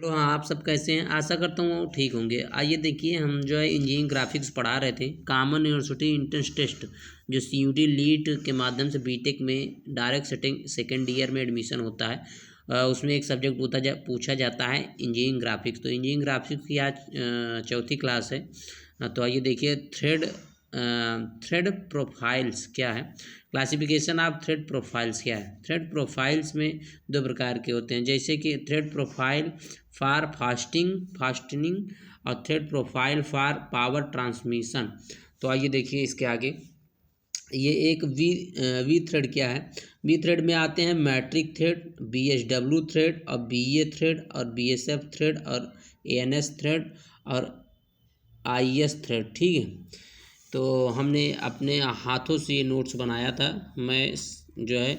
तो हाँ, आप सब कैसे हैं? आशा करता हूँ ठीक होंगे। आइए देखिए, हम जो है इंजीनियरिंग ग्राफिक्स पढ़ा रहे थे। कॉमन यूनिवर्सिटी एंट्रेंस टेस्ट जो सीयूटी लीट के माध्यम से बीटेक में डायरेक्ट सेटिंग सेकेंड ईयर में एडमिशन होता है। उसमें एक सब्जेक्ट पूछा जाता है इंजीनियरिंग ग्राफिक्स। तो इंजीनियरिंग ग्राफिक्स की आज चौथी क्लास है। तो आइए देखिए, थ्रेड प्रोफाइल्स क्या है। क्लासिफिकेशन ऑफ थ्रेड प्रोफाइल्स क्या है। थ्रेड प्रोफाइल्स में दो प्रकार के होते हैं, जैसे कि थ्रेड प्रोफाइल फॉर फास्टनिंग और thread profile for power transmission. तो आइए देखिए इसके आगे, ये एक वी थ्रेड क्या है। वी थ्रेड में आते हैं मैट्रिक थ्रेड, बीएसडब्ल्यू थ्रेड और बीए थ्रेड और बीएसएफ थ्रेड और एएनएस थ्रेड और आईएस थ्रेड। ठीक है, तो हमने अपने हाथों से ये नोट्स बनाया था। मैं जो है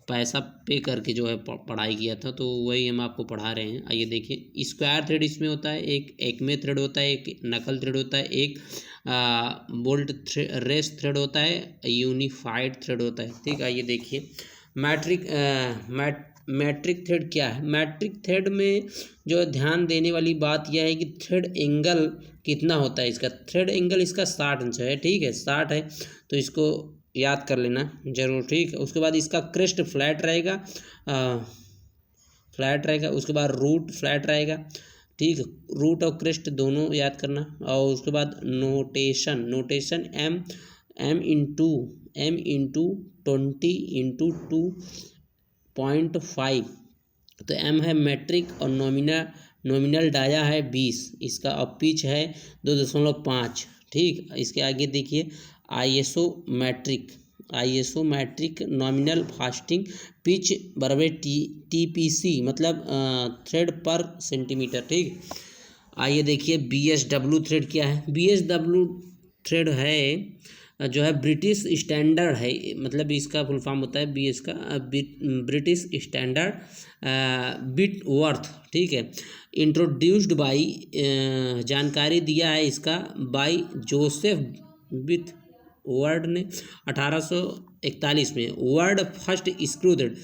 पैसा पे करके जो है पढ़ाई किया था, तो वही हम आपको पढ़ा रहे हैं। आइए देखिए, स्क्वायर थ्रेड इसमें होता है, एक एक्मे थ्रेड होता है, एक नकल थ्रेड होता है, एक बोल्ट रेस थ्रेड होता है, यूनिफाइड थ्रेड होता है। ठीक, आइए देखिए मैट्रिक थ्रेड क्या है। मैट्रिक थ्रेड में जो ध्यान देने वाली बात यह है कि थ्रेड एंगल कितना होता है। इसका थ्रेड एंगल इसका 60 अंश है। ठीक है, 60 है, तो इसको याद कर लेना जरूर। ठीक है, उसके बाद इसका क्रेस्ट फ्लैट रहेगा, उसके बाद रूट फ्लैट रहेगा। ठीक है, रूट और क्रेस्ट दोनों याद करना। और उसके बाद नोटेशन एम इंटू 20 × 2.5। तो एम है मैट्रिक और नॉमिनल डाया है 20 इसका, और पिच है 2.5। ठीक, इसके आगे देखिए ISO metric nominal fastening pitch बराबर टीपीसी मतलब थ्रेड पर सेंटीमीटर। ठीक, आइए देखिए बीएसडब्ल्यू थ्रेड क्या है। बीएसडब्ल्यू थ्रेड है जो है ब्रिटिश स्टैंडर्ड है, मतलब इसका फुल फॉर्म होता है बीएस का ब्रिटिश स्टैंडर्ड बिट वर्थ। ठीक है, इंट्रोड्यूस्ड बाई जानकारी दिया है इसका बाई जोसेफ बिट वर्ड ने 1841 में। वर्ड फर्स्ट स्क्रू थ्रेड,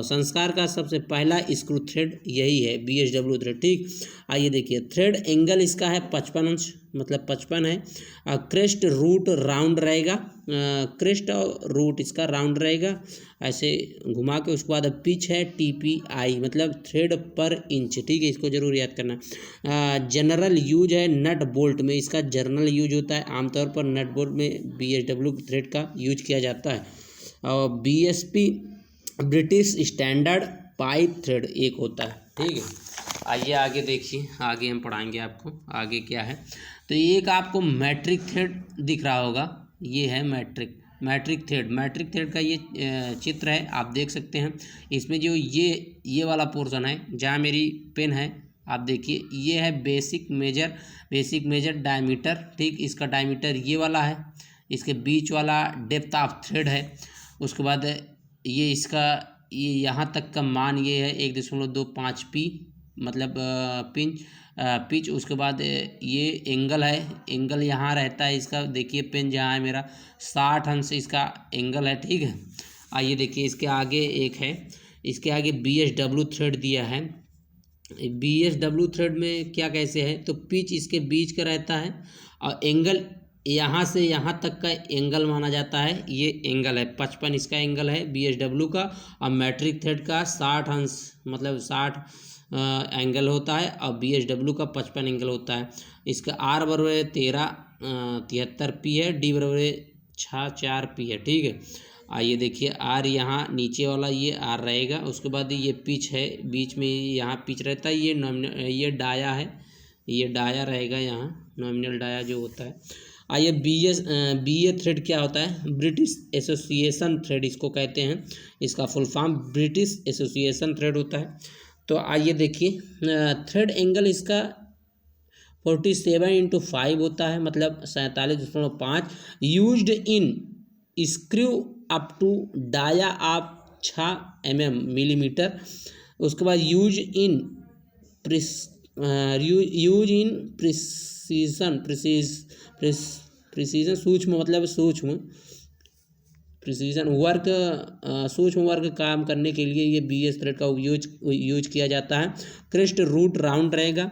संस्कार का सबसे पहला स्क्रू थ्रेड यही है बीएसडब्ल्यू थ्रेड। ठीक, आइए देखिए थ्रेड एंगल इसका है 55 अंश, मतलब 55 है। क्रेस्ट रूट राउंड रहेगा, क्रेस्ट और रूट इसका राउंड रहेगा ऐसे घुमा के। उसके बाद पिच है टीपीआई मतलब थ्रेड पर इंच। ठीक है, इसको जरूर याद करना। जनरल यूज है नट बोल्ट में, इसका जनरल यूज होता है। आमतौर पर नट बोल्ट में बीएसडब्ल्यू थ्रेड का यूज किया जाता है। और BSP British standard pipe thread एक होता है। ठीक है, आइए आगे देखिए, आगे हम पढ़ाएंगे आपको आगे क्या है। तो एक आपको मैट्रिक थ्रेड दिख रहा होगा, ये है मैट्रिक थ्रेड का ये चित्र है, आप देख सकते हैं। इसमें जो ये वाला पोर्शन है, जहाँ मेरी पेन है आप देखिए, ये है बेसिक मेजर डायमीटर। ठीक, इसका डायमीटर ये वाला है, इसके बीच वाला डेप्थ ऑफ थ्रेड है। उसके बाद ये इसका ये यहाँ तक का मान ये है 1.25 पी मतलब पिच। उसके बाद ये एंगल है, एंगल यहाँ रहता है इसका, देखिए पेन जहाँ है मेरा 60 अंश इसका एंगल है। ठीक है, आइए देखिए इसके आगे एक है, इसके आगे बीएसडब्ल्यू थ्रेड दिया है। बीएसडब्ल्यू थ्रेड में क्या कैसे है, तो पिच इसके बीच का रहता है और एंगल यहाँ से यहाँ तक का एंगल माना जाता है। ये एंगल है 55 इसका एंगल है बीएसडब्ल्यू का, और मैट्रिक थ्रेड का 60 अंश मतलब 60 एंगल होता है, और बीएसडब्ल्यू का 55 एंगल होता है। इसका आर बराबर 1373 पी है, डी बराबर 64 पी है। ठीक है, आइए देखिए आर यहाँ नीचे वाला ये आर रहेगा। उसके बाद ये पिच है, बीच में यहाँ पिच रहता है। ये डाया है, ये डाया रहेगा यहाँ, नॉमिनल डाया जो होता है। आइए बीए थ्रेड क्या होता है। ब्रिटिश एसोसिएशन थ्रेड इसको कहते हैं, इसका full form British association thread होता है। तो आइए देखिए थ्रेड एंगल इसका 47 × 5 होता है, मतलब 47.5। Used in screw up to dia of 6 millimetre. उसके बाद यूज इन प्रिसीजन सूक्ष्म मतलब सूक्ष्म प्रिसीजन वर्क, सूक्ष्म वर्ग काम करने के लिए ये BS थ्रेड का यूज किया जाता है। क्रेस्ट रूट राउंड रहेगा।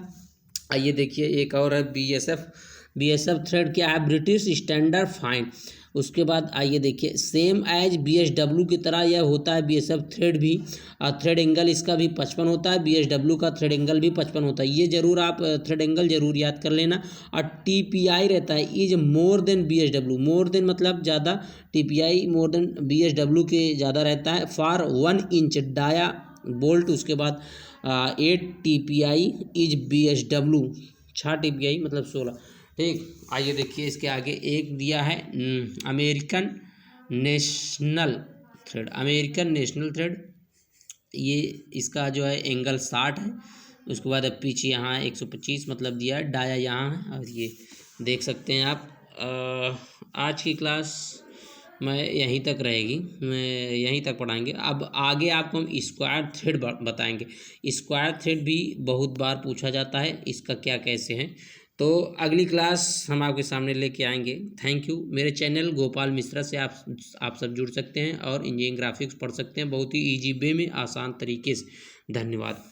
आइए देखिए एक और है BSF थ्रेड क्या है, ब्रिटिश स्टैंडर्ड फाइन। उसके बाद आइए देखिए सेम एज BSW की तरह यह होता है BSF थ्रेड भी, थ्रेड एंगल इसका भी 55 होता है, BSW का थ्रेड एंगल भी 55 होता है। ये जरूर आप थ्रेड एंगल जरूर याद कर लेना। और TPI रहता है is more than BSW, more than मतलब ज़्यादा, TPI मोर देन BSW के ज़्यादा रहता है। फॉर 1 इंच डाया बोल्ट, उसके बाद 8 TPI इज BSW, 6 TPI मतलब 16, ठीक। आइए देखिए इसके आगे एक दिया है American national thread, American national thread, ये इसका जो है एंगल 60 है। उसके बाद अब पिच यहाँ 125 मतलब दिया है, डाया यहाँ है, और ये देख सकते हैं आप। आज की क्लास मैं यहीं तक रहेगी, मैं यहीं तक पढ़ाएंगे। अब आगे आपको हम स्क्वायर थ्रेड बताएंगे। स्क्वायर थ्रेड भी बहुत बार पूछा जाता है, इसका क्या कैसे है, तो अगली क्लास हम आपके सामने लेके आएंगे। Thank you. मेरे चैनल गोपाल मिश्रा से आप सब जुड़ सकते हैं और इंजीनियरिंग ग्राफिक्स पढ़ सकते हैं बहुत ही ईजी वे में, आसान तरीके से। धन्यवाद।